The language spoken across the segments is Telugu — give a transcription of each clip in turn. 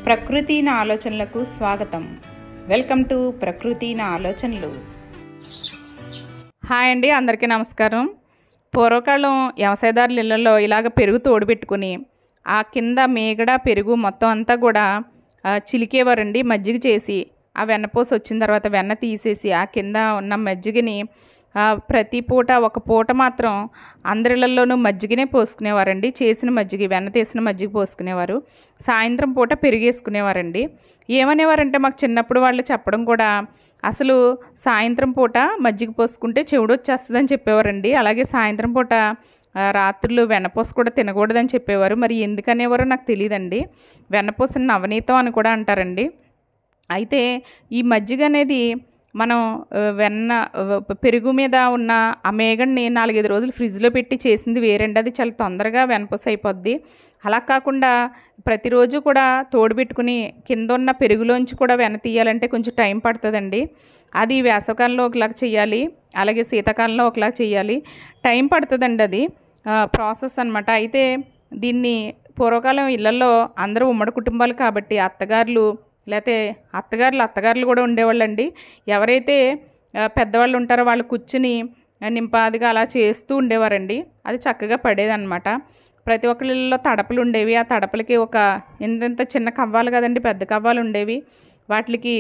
ప్రకృతి నా ఆలోచనలకు స్వాగతం. వెల్కమ్ టు ప్రకృతి నా ఆలోచనలు. హాయ్ అండి, అందరికీ నమస్కారం. పూర్వకాలం వ్యవసాయదారుల ఇళ్లలో ఇలాగ పెరుగు తోడుపెట్టుకుని ఆ కింద మేగడ పెరుగు మొత్తం అంతా కూడా చిలికేవారండి. మజ్జిగ చేసి ఆ వెన్నపూస వచ్చిన తర్వాత వెన్న తీసేసి ఆ కింద ఉన్న మజ్జిగని ప్రతి పూట ఒక పూట మాత్రం అందరిళ్లలోనూ మజ్జిగనే పోసుకునేవారండి. చేసిన మజ్జిగ, వెన్న తీసిన మజ్జిగ పోసుకునేవారు. సాయంత్రం పూట పెరిగేసుకునేవారండి. ఏమనేవారంటే మాకు చిన్నప్పుడు వాళ్ళు చెప్పడం కూడా, అసలు సాయంత్రం పూట మజ్జిగ పోసుకుంటే చెవుడు వచ్చేస్తుందని చెప్పేవారండి. అలాగే సాయంత్రం పూట రాత్రులు వెన్నపూస కూడా తినకూడదని చెప్పేవారు. మరి ఎందుకనేవారో నాకు తెలియదండి. వెన్నపూసని నవనీతం అని కూడా అంటారండి. అయితే ఈ మజ్జిగ అనేది మనం పెరుగు మీద ఉన్న ఆ మేగడ్ని 4-5 రోజులు ఫ్రిడ్జ్లో పెట్టి చేసింది వేరండి. అది చాలా తొందరగా వెన్నపూస అయిపోద్ది. అలా కాకుండా ప్రతిరోజు కూడా తోడుపెట్టుకుని కింద ఉన్న పెరుగులోంచి కూడా వెన్న తీయాలంటే కొంచెం టైం పడుతుందండి. అది వేసవకాలంలో ఒకలాగా చేయాలి, అలాగే శీతాకాలంలో ఒకలాగా చేయాలి. టైం పడుతుందండి, అది ప్రాసెస్ అనమాట. అయితే దీన్ని పూర్వకాలం ఇళ్లలో అందరూ ఉమ్మడి కుటుంబాలు కాబట్టి లేకపోతే అత్తగారులు కూడా ఉండేవాళ్ళండి. ఎవరైతే పెద్దవాళ్ళు ఉంటారో వాళ్ళు కూర్చుని నింపాదిగా అలా చేస్తూ ఉండేవారండి. అది చక్కగా పడేదన్నమాట. ప్రతి ఒక్కళ్ళలో తడపలు ఉండేవి. ఆ తడపలకి ఒక ఇంత చిన్న కవ్వాలు కదండి, పెద్ద కవ్వాలు ఉండేవి. వాటికి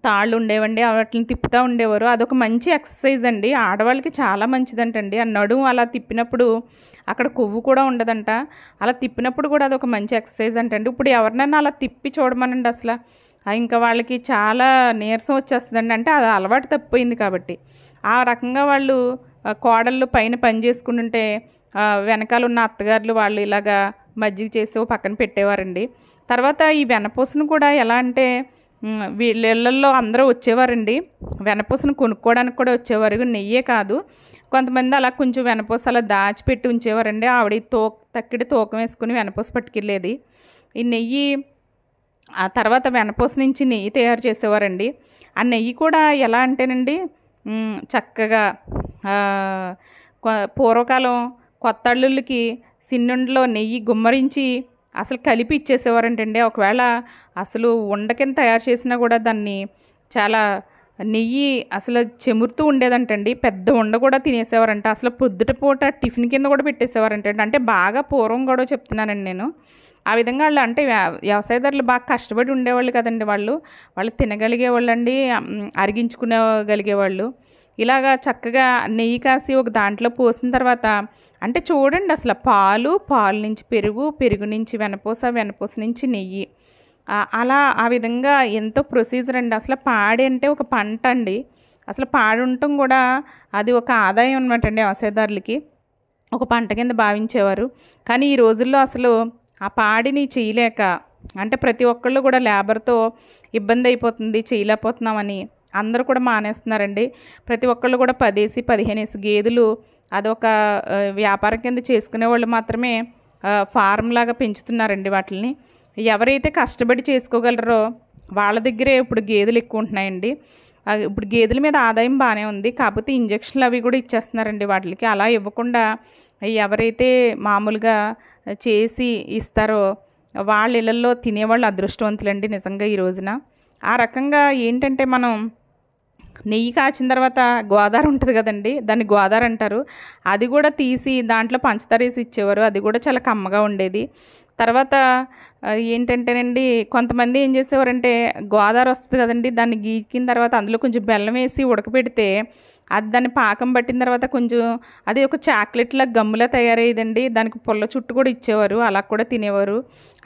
తాళ్ళు ఉండేవండి. వాటిని తిప్పుతూ ఉండేవారు. అదొక మంచి ఎక్సర్సైజ్ అండి, ఆడవాళ్ళకి చాలా మంచిదంటండి. ఆ నడుము అలా తిప్పినప్పుడు అక్కడ కొవ్వు కూడా ఉండదంట. అలా తిప్పినప్పుడు కూడా అదొక మంచి ఎక్సర్సైజ్ అంటండి. ఇప్పుడు ఎవరినైనా అలా తిప్పి చూడమనండి, అసలు ఇంకా వాళ్ళకి చాలా నీరసం వచ్చేస్తుందండి. అంటే అది అలవాటు తప్పిపోయింది కాబట్టి. ఆ రకంగా వాళ్ళు కోడళ్ళు పైన పని చేసుకుంటుంటే వెనకాల ఉన్న అత్తగారులు వాళ్ళు ఇలాగా మజ్జిగ చేసి పక్కన పెట్టేవారండి. తర్వాత ఈ వెన్నపూసను కూడా ఎలా అంటే వీళ్ళల్లో అందరూ వచ్చేవారండి. వెన్నపూసను కొనుక్కోవడానికి కూడా వచ్చేవారు. నెయ్యే కాదు, కొంతమంది అలా కొంచెం వెన్నపూస అలా దాచిపెట్టి ఉంచేవారండి. ఆవిడ తక్కిడి తూకం వేసుకుని వెన్నపూస పట్టుకెళ్ళేది. ఈ నెయ్యి ఆ తర్వాత వెన్నపూస నుంచి నెయ్యి తయారు చేసేవారండి. ఆ నెయ్యి కూడా ఎలా అంటేనండి, చక్కగా పూర్వకాలం కొత్త అల్లుళ్ళకి సిన్నుండలో నెయ్యి గుమ్మరించి అసలు కలిపి ఇచ్చేసేవారంటండి. ఒకవేళ అసలు ఉండ కింద తయారు చేసినా కూడా దాన్ని చాలా నెయ్యి అసలు చెమురుతూ ఉండేదంటండి. పెద్ద ఉండ కూడా తినేసేవారంట. అసలు పొద్దుట పూట టిఫిన్ కింద కూడా పెట్టేసేవారంటండి. అంటే బాగా పూర్వం కూడా చెప్తున్నానండి నేను. ఆ విధంగా వాళ్ళు అంటే వ్యవసాయదారులు బాగా కష్టపడి ఉండేవాళ్ళు కదండి. వాళ్ళు తినగలిగేవాళ్ళు అండి, అరిగించుకునేగలిగేవాళ్ళు. ఇలాగా చక్కగా నెయ్యి కాసి ఒక దాంట్లో పోసిన తర్వాత అంటే చూడండి, అసలు పాలు నుంచి పెరుగు నుంచి వెన్నపూస నుంచి నెయ్యి, అలా ఆ విధంగా ఎంతో ప్రొసీజర్ అండి. అసలు పాడి అంటే ఒక పంట అండి. అసలు పాడి ఉండటం కూడా అది ఒక ఆదాయం అనమాట అండి. వ్యవసాయదారులకి ఒక పంట కింద భావించేవారు. కానీ ఈ రోజుల్లో అసలు ఆ పాడిని చేయలేక, అంటే ప్రతి ఒక్కళ్ళు కూడా లేబర్తో ఇబ్బంది అయిపోతుంది, చేయలేకపోతున్నామని అందరూ కూడా మానేస్తున్నారండి. ప్రతి ఒక్కళ్ళు కూడా 10-15 గేదెలు అదొక వ్యాపారం కింద చేసుకునే వాళ్ళు మాత్రమే ఫారం లాగా పెంచుతున్నారండి వాటిని. ఎవరైతే కష్టపడి చేసుకోగలరో వాళ్ళ దగ్గరే ఇప్పుడు గేదెలు ఎక్కువ ఉంటున్నాయండి. ఇప్పుడు గేదెల మీద ఆదాయం బాగానే ఉంది, కాకపోతే ఇంజక్షన్లు అవి కూడా ఇచ్చేస్తున్నారండి వాటికి. అలా ఇవ్వకుండా ఎవరైతే మామూలుగా చేసి ఇస్తారో వాళ్ళ ఇళ్ళల్లో తినేవాళ్ళు అదృష్టవంతులండి నిజంగా ఈ రోజున. ఆ రకంగా ఏంటంటే మనం నెయ్యి కాచిన తర్వాత గోదావరి ఉంటుంది కదండి, దాన్ని గోదావరి అంటారు. అది కూడా తీసి దాంట్లో పంచదార వేసి ఇచ్చేవారు. అది కూడా చాలా కమ్మగా ఉండేది. తర్వాత ఏంటంటేనండి, కొంతమంది ఏం చేసేవారంటే గోదావరి వస్తుంది కదండి, దాన్ని గీకిన తర్వాత అందులో కొంచెం బెల్లం వేసి ఉడకబెడితే అది దాన్ని పాకం పట్టిన తర్వాత కొంచెం అది ఒక చాక్లెట్లా గమ్ములా తయారయ్యేదండి. దానికి పుల్ల చుట్టు కూడా ఇచ్చేవారు, అలా కూడా తినేవారు.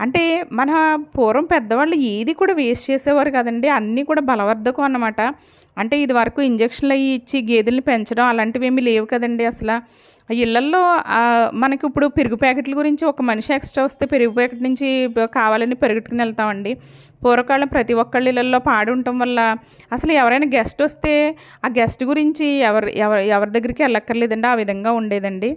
అంటే మన పూర్వం పెద్దవాళ్ళు ఏది కూడా వేస్ట్ చేసేవారు కదండి, అన్నీ కూడా బలవర్ధకం అన్నమాట. అంటే ఇది వరకు ఇంజక్షన్లు అవి ఇచ్చి గేదెల్ని పెంచడం అలాంటివి ఏమీ లేవు కదండి. అసలు ఇళ్లల్లో మనకి ఇప్పుడు పెరుగు ప్యాకెట్ల గురించి ఒక మనిషి ఎక్స్ట్రా వస్తే పెరుగు ప్యాకెట్ నుంచి కావాలని పెరుగుట్టుకుని వెళ్తామండి. పూర్వకాలం ప్రతి ఒక్కళ్ళ ఇళ్ళల్లో పాడి ఉండటం వల్ల అసలు ఎవరైనా గెస్ట్ వస్తే ఆ గెస్ట్ గురించి ఎవరి దగ్గరికి వెళ్ళక్కర్లేదండి. ఆ విధంగా ఉండేదండి.